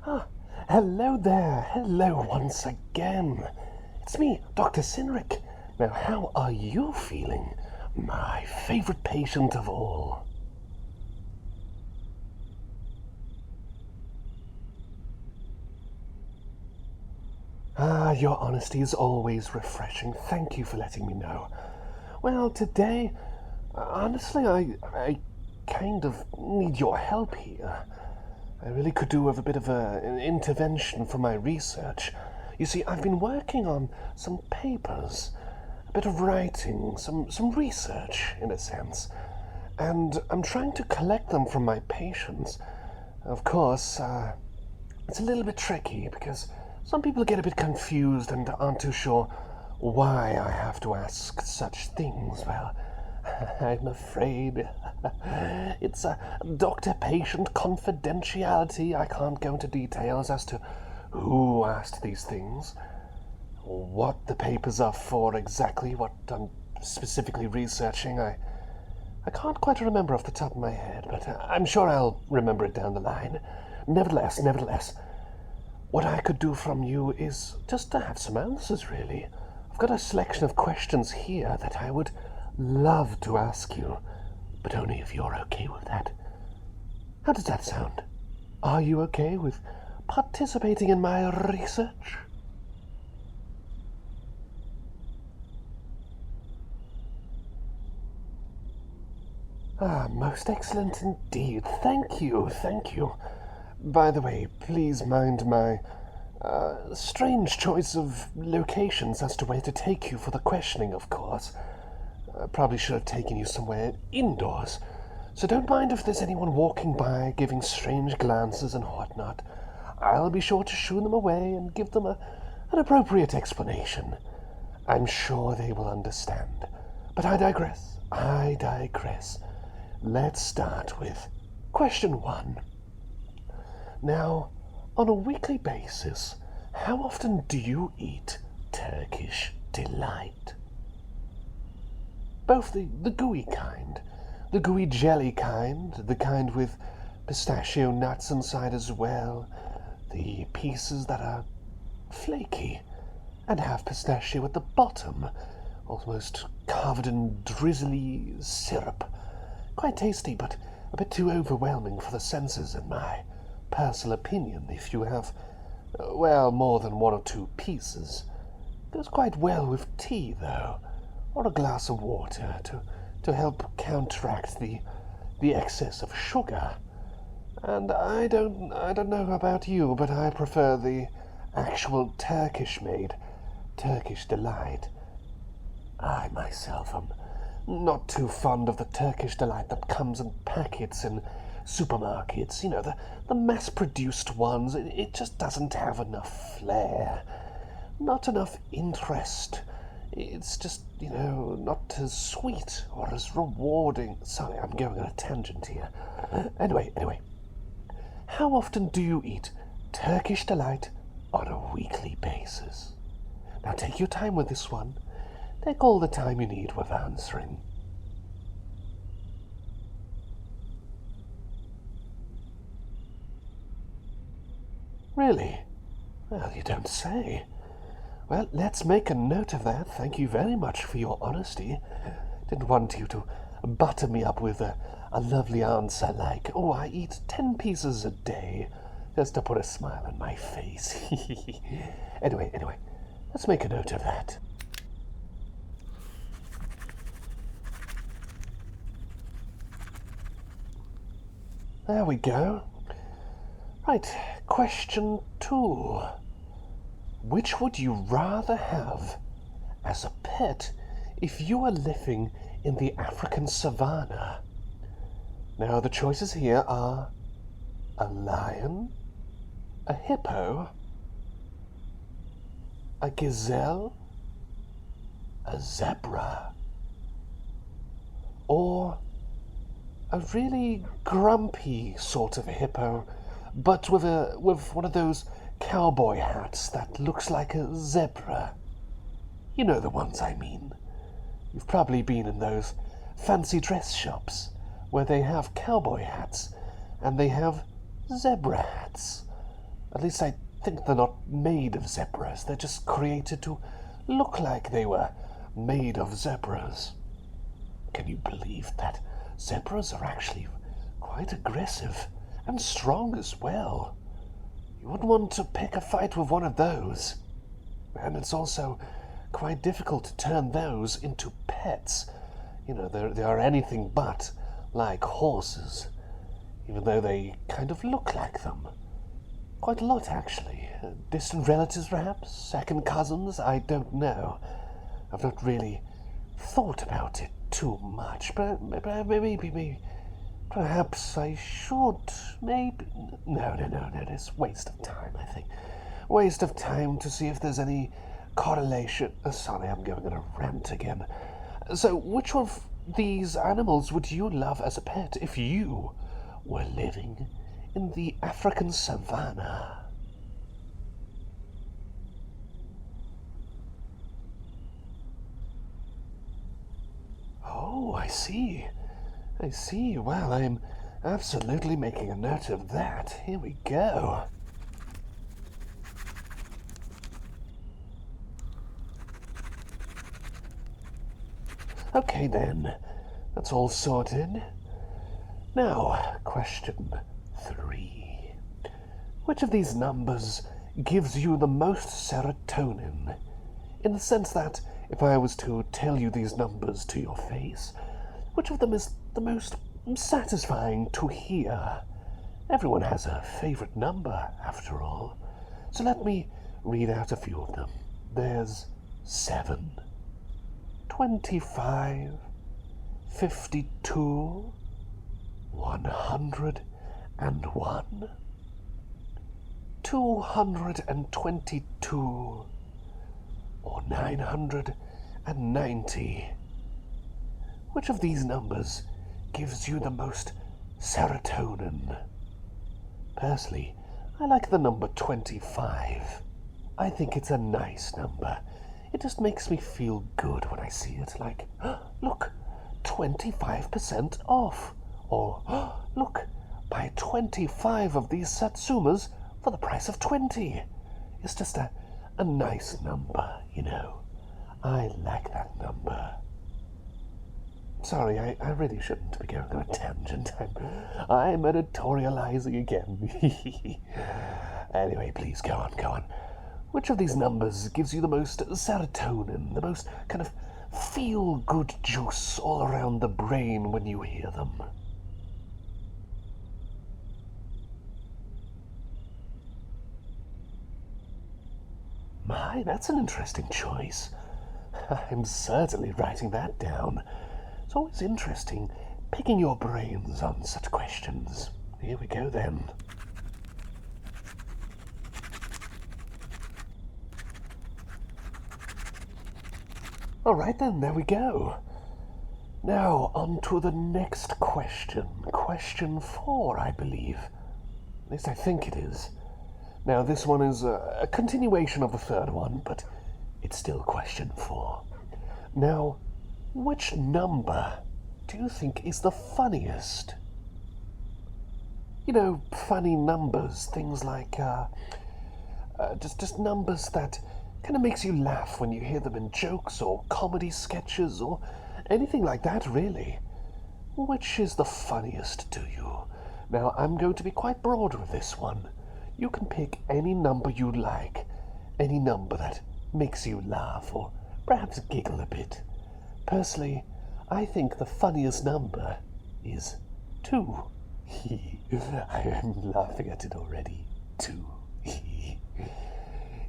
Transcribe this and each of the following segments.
Ah, hello there. Hello once again. It's me, Dr. Cyneric. Now, how are you feeling? My favorite patient of all. Ah, your honesty is always refreshing. Thank you for letting me know. Well, today, honestly, I kind of need your help here. I really could do with a bit of an intervention for my research. You see, I've been working on some papers, a bit of writing, some research, in a sense, and I'm trying to collect them from my patients. Of course, it's a little bit tricky because some people get a bit confused and aren't too sure why I have to ask such things. Well, I'm afraid it's a doctor-patient confidentiality. I can't go into details as to who asked these things, or what the papers are for exactly, what I'm specifically researching. I can't quite remember off the top of my head, but I'm sure I'll remember it down the line. Nevertheless, what I could do from you is just to have some answers, really. I've got a selection of questions here that I would love to ask you, but only if you're okay with that. How does that sound? Are you okay with participating in my research? Ah, most excellent indeed. Thank you. By the way, please mind my strange choice of locations as to where to take you for the questioning, of course. I probably should have taken you somewhere indoors, so don't mind if there's anyone walking by giving strange glances and whatnot. I'll be sure to shoo them away and give them an appropriate explanation. I'm sure they will understand. But I digress. Let's start with question 1. Now, on a weekly basis, how often do you eat Turkish Delight? Both the gooey kind, the gooey jelly kind, the kind with pistachio nuts inside as well, the pieces that are flaky and have pistachio at the bottom, almost covered in drizzly syrup. Quite tasty, but a bit too overwhelming for the senses, in my personal opinion. If you have, more than 1 or 2 pieces. Goes quite well with tea, though, or a glass of water to help counteract the excess of sugar. And I don't know about you, but I prefer the actual Turkish-made Turkish Delight. I myself am not too fond of the Turkish Delight that comes in packets in supermarkets. You know, the mass-produced ones. It just doesn't have enough flair, not enough interest. It's just, not as sweet or as rewarding. Sorry, I'm going on a tangent here. Anyway, how often do you eat Turkish Delight on a weekly basis? Now take your time with this one. Take all the time you need with answering. Really? Well, you don't say. Well, let's make a note of that. Thank you very much for your honesty. Didn't want you to butter me up with a lovely answer like, oh, I eat 10 pieces a day, just to put a smile on my face. Anyway, let's make a note of that. There we go. Right, question 2. Which would you rather have as a pet if you were living in the African savannah? Now, the choices here are a lion, a hippo, a gazelle, a zebra, or a really grumpy sort of hippo, but with one of those cowboy hats that looks like a zebra. You know the ones I mean. You've probably been in those fancy dress shops where they have cowboy hats, and they have zebra hats. At least I think they're not made of zebras. They're just created to look like they were made of zebras. Can you believe that zebras are actually quite aggressive and strong as well? You wouldn't want to pick a fight with one of those. And it's also quite difficult to turn those into pets. You know, they are anything but like horses, even though they kind of look like them. Quite a lot, actually. Distant relatives, perhaps? Second cousins? I don't know. I've not really thought about it too much, but maybe perhaps I should, maybe... No, it's waste of time, I think. Waste of time to see if there's any correlation... sorry, I'm going on a rant again. So, which of these animals would you love as a pet if you were living in the African savannah? Oh, I see. Well, I'm absolutely making a note of that. Here we go. Okay then, that's all sorted. Now, question 3. Which of these numbers gives you the most serotonin? In the sense that, if I was to tell you these numbers to your face, which of them is the most satisfying to hear? Everyone has a favorite number, after all. So let me read out a few of them. There's 7, 25, 52, 101, 222, or 990. Which of these numbers gives you the most serotonin? Personally, I like the number 25. I think it's a nice number. It just makes me feel good when I see it, like, look, 25% off. Or, look, buy 25 of these Satsumas for the price of 20. It's just a nice number, you know. I like that number. Sorry, I really shouldn't be going on a tangent. I'm editorializing again. Anyway, please go on. Which of these numbers gives you the most serotonin, the most kind of feel-good juice all around the brain when you hear them? My, that's an interesting choice. I'm certainly writing that down. It's always interesting picking your brains on such questions. Here we go then. All right then, there we go. Now, on to the next question. Question 4, I believe. At least I think it is. Now, this one is a continuation of the third one, but it's still question 4. Now, which number do you think is the funniest? You know, funny numbers, things like, just numbers that kind of makes you laugh when you hear them in jokes or comedy sketches or anything like that, really. Which is the funniest to you? Now, I'm going to be quite broad with this one. You can pick any number you like, any number that makes you laugh or perhaps giggle a bit. Personally, I think the funniest number is 2. I am laughing at it already. 2.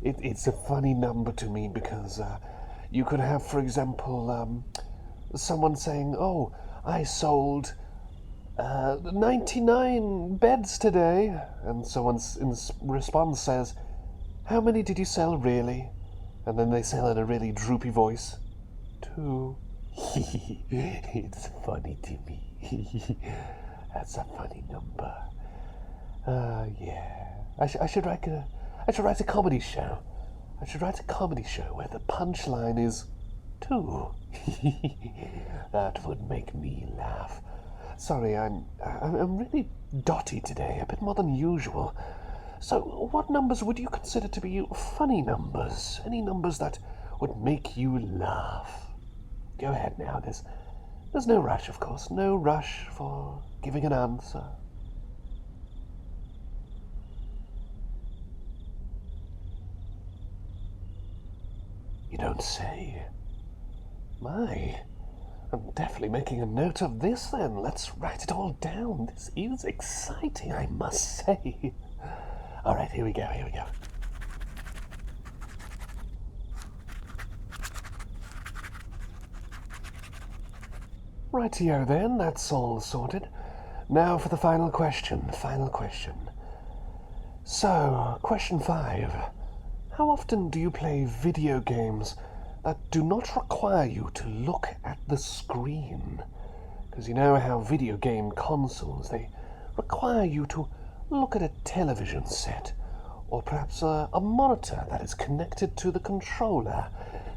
It's a funny number to me because you could have, for example, someone saying, oh, I sold 99 beds today, and someone in response says, how many did you sell really? And then they say in a really droopy voice, 2. It's funny to me. That's a funny number. Yeah. I should write a comedy show. I should write a comedy show where the punchline is 2. That would make me laugh. Sorry, I'm really dotty today, a bit more than usual. So, what numbers would you consider to be funny numbers? Any numbers that would make you laugh? Go ahead now. There's no rush, of course. No rush for giving an answer. You don't say. My, I'm definitely making a note of this then. Let's write it all down. This is exciting, I must say. All right, here we go. Rightio then, that's all sorted. Now for the final question. So, question 5. How often do you play video games that do not require you to look at the screen? Because you know how video game consoles, they require you to look at a television set, or perhaps a monitor that is connected to the controller.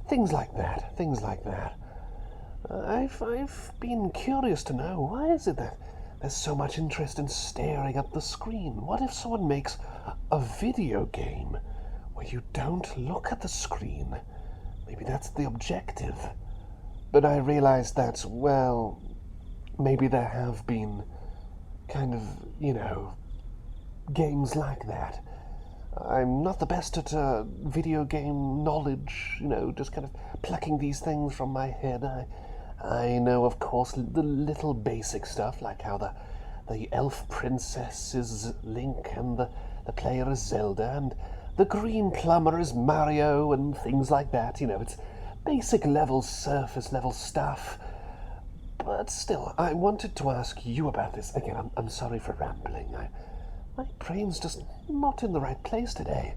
Things like that. I've been curious to know, why is it that there's so much interest in staring at the screen? What if someone makes a video game where you don't look at the screen? Maybe that's the objective. But I realized that, well, maybe there have been kind of, games like that. I'm not the best at video game knowledge, just kind of plucking these things from my head. I know, of course, the little basic stuff, like how the elf princess is Link and the player is Zelda and the green plumber is Mario and things like that. It's basic level, surface level stuff. But still, I wanted to ask you about this. Again, I'm sorry for rambling. My brain's just not in the right place today.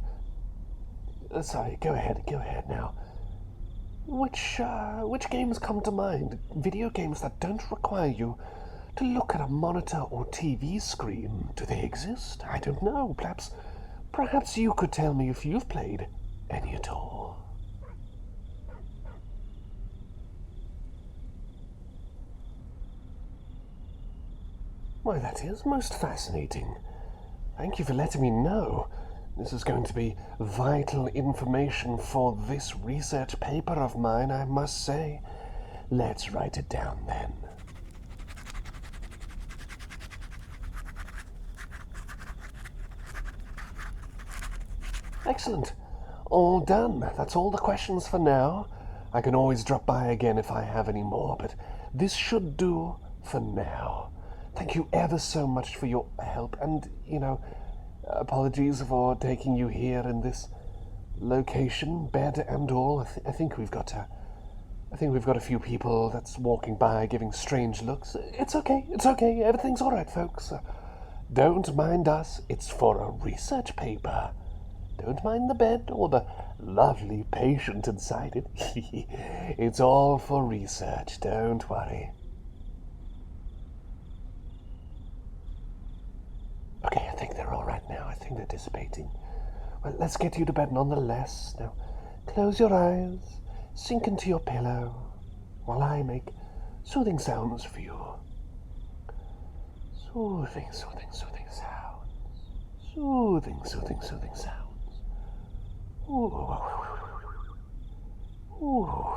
Sorry, go ahead now. Which games come to mind? Video games that don't require you to look at a monitor or TV screen. Do they exist? I don't know. Perhaps you could tell me if you've played any at all. Why, that is most fascinating. Thank you for letting me know. This is going to be vital information for this research paper of mine, I must say. Let's write it down then. Excellent. All done. That's all the questions for now. I can always drop by again if I have any more, but this should do for now. Thank you ever so much for your help, and, apologies for taking you here in this location, bed and all. I think we've got a few people that's walking by giving strange looks. It's okay. Everything's all right, folks. Don't mind us. It's for a research paper. Don't mind the bed or the lovely patient inside it. It's all for research. Don't worry. Okay, I think they're all right now. I think they're dissipating. Well, let's get you to bed nonetheless. Now, close your eyes, sink into your pillow, while I make soothing sounds for you. Soothing sounds. Soothing sounds. Ooh. Ooh.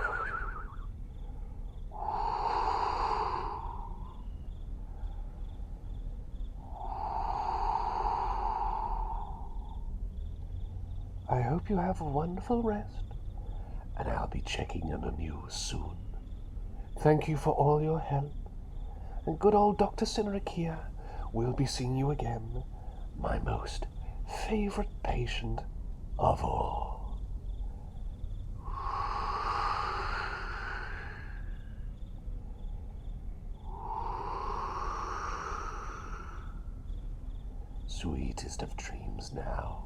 I hope you have a wonderful rest, and I'll be checking in on you soon. Thank you for all your help, and good old Dr. Cyneric here will be seeing you again, my most favorite patient of all. Sweetest of dreams now.